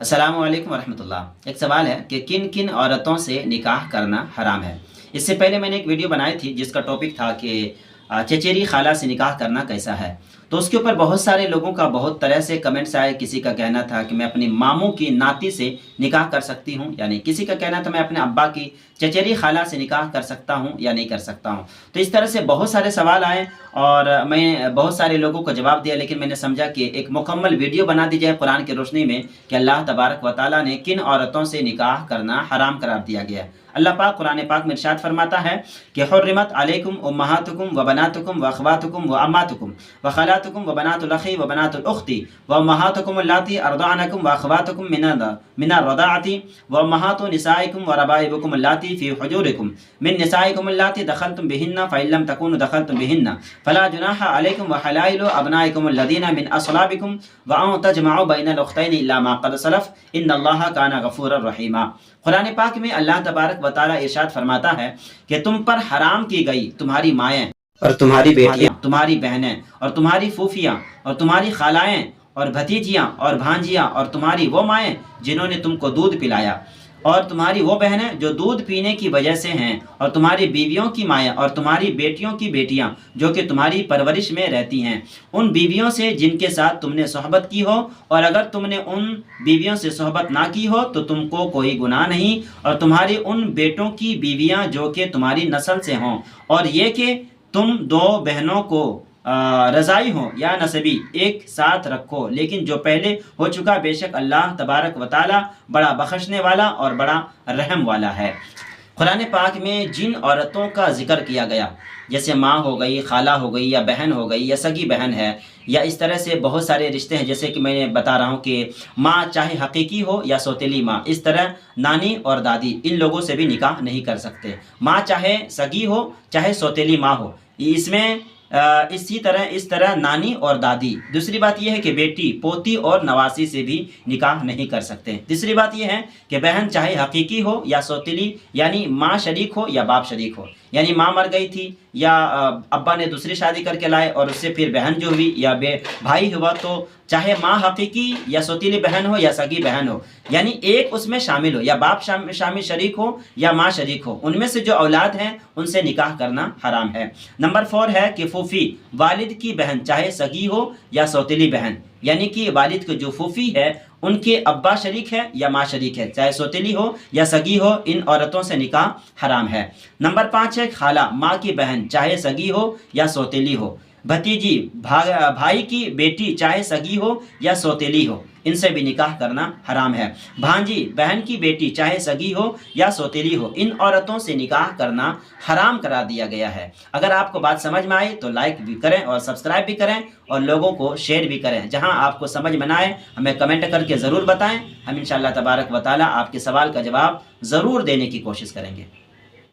अस्सलामु अलैकुम वरहमतुल्लाह। एक सवाल है कि किन किन औरतों से निकाह करना हराम है। इससे पहले मैंने एक वीडियो बनाई थी जिसका टॉपिक था कि चचेरी खाला से निकाह करना कैसा है। तो उसके ऊपर बहुत सारे लोगों का बहुत तरह से कमेंट्स आए। किसी का कहना था कि मैं अपनी मामू की नाती से निकाह कर सकती हूँ, यानी किसी का कहना था मैं अपने अब्बा की चचेरी खाला से निकाह कर सकता हूँ या नहीं कर सकता हूँ। तो इस तरह से बहुत सारे सवाल आए और मैं बहुत सारे लोगों को जवाब दिया, लेकिन मैंने समझा कि एक मुकम्मल वीडियो बना दी जाए कुरान की रोशनी में कि अल्लाह तबारक व तआला ने किन औरतों से निकाह करना हराम करार दिया गया है। अल्लाह पाक कुरान पाक में इरशाद फरमाता है कि हुर्रिमत अलैकुम उम्महातुकुम व बनातुकुम व अखवातुकुम व अम्मातुकुम व खलातुकुम व बनातुल अखी व बनातुल उख्ती व उम्महातुकुम अल्लाती अर्दअनकुम व अखवातुकुम मिनर रदाअती व उम्महातु निसाइकुम व रबाइबुकुम अल्लाती फी हुजूरिकुम मिन निसाइकुम अल्लाती दखलतुम बिहिन्ना फ़इन लम तकूनु दखलतुम बिहिन्ना फला जुनाहा अलैकुम व हलाइलु अबनाइकुम अल्लज़ीना मिन अस्लाबिकुम व अन तजमअू बैनल उख्तैनि इल्ला मा क़द सलफ़ इन्नल्लाहा काना गफ़ूरर रहीमा। कुरान पाक में अल्लाह तबारक व तआला इरशाद फरमाता है कि तुम पर हराम की गई तुम्हारी माएँ और तुम्हारी बेटियां, तुम्हारी बहनें और तुम्हारी फूफियां और तुम्हारी खालाएं और भतीजियां और भांजियां और तुम्हारी वो माएँ जिन्होंने तुमको दूध पिलाया और तुम्हारी वो बहनें जो दूध पीने की वजह से हैं और तुम्हारी बीवियों की माएँ और तुम्हारी बेटियों की बेटियां जो कि तुम्हारी परवरिश में रहती हैं, उन बीवियों से जिनके साथ तुमने सोहबत की हो, और अगर तुमने उन बीवियों से सोहबत ना की हो तो तुमको कोई गुनाह नहीं, और तुम्हारी उन बेटों की बीवियां जो कि तुम्हारी नस्ल से हों, और ये कि तुम दो बहनों को रज़ाई हो या नसबी एक साथ रखो, लेकिन जो पहले हो चुका बेशक अल्लाह तबारक व तआला बड़ा बख्शने वाला और बड़ा रहम वाला है। कुरान पाक में जिन औरतों का जिक्र किया गया, जैसे माँ हो गई, खाला हो गई, या बहन हो गई, या सगी बहन है, या इस तरह से बहुत सारे रिश्ते हैं, जैसे कि मैं बता रहा हूँ कि माँ चाहे हकीकी हो या सौतेली माँ, इस तरह नानी और दादी, इन लोगों से भी निकाह नहीं कर सकते। माँ चाहे सगी हो चाहे सौतेली माँ हो, इसमें इस तरह नानी और दादी। दूसरी बात यह है कि बेटी, पोती और नवासी से भी निकाह नहीं कर सकते। तीसरी बात यह है कि बहन चाहे हकीकी हो या सौतेली, यानी माँ शरीक हो या बाप शरीक हो, यानी माँ मर गई थी या अब्बा ने दूसरी शादी करके लाए और उससे फिर बहन जो हुई या भाई हुआ, तो चाहे माँ हकीकी या सौतीली बहन हो या सगी बहन हो, यानी एक उसमें शामिल हो, या बाप शामिल शरीक हो या माँ शरीक हो, उनमें से जो औलाद हैं उनसे निकाह करना हराम है। नंबर 4 है कि फूफी, वालिद की बहन चाहे सगी हो या सौतीली बहन, यानी कि वालिद की जो फूफी है उनके अब्बा शरीक है या माँ शरीक है, चाहे सौतेली हो या सगी हो, इन औरतों से निकाह हराम है। नंबर 5 है खाला, माँ की बहन चाहे सगी हो या सौतेली हो। भतीजी, भाई की बेटी चाहे सगी हो या सौतेली हो, इनसे भी निकाह करना हराम है। भांजी, बहन की बेटी चाहे सगी हो या सौतेली हो, इन औरतों से निकाह करना हराम करा दिया गया है। अगर आपको बात समझ में आए तो लाइक भी करें और सब्सक्राइब भी करें और लोगों को शेयर भी करें। जहां आपको समझ में ना आए हमें कमेंट करके ज़रूर बताएं, हम इंशाअल्लाह तबारक व तआला आपके सवाल का जवाब ज़रूर देने की कोशिश करेंगे।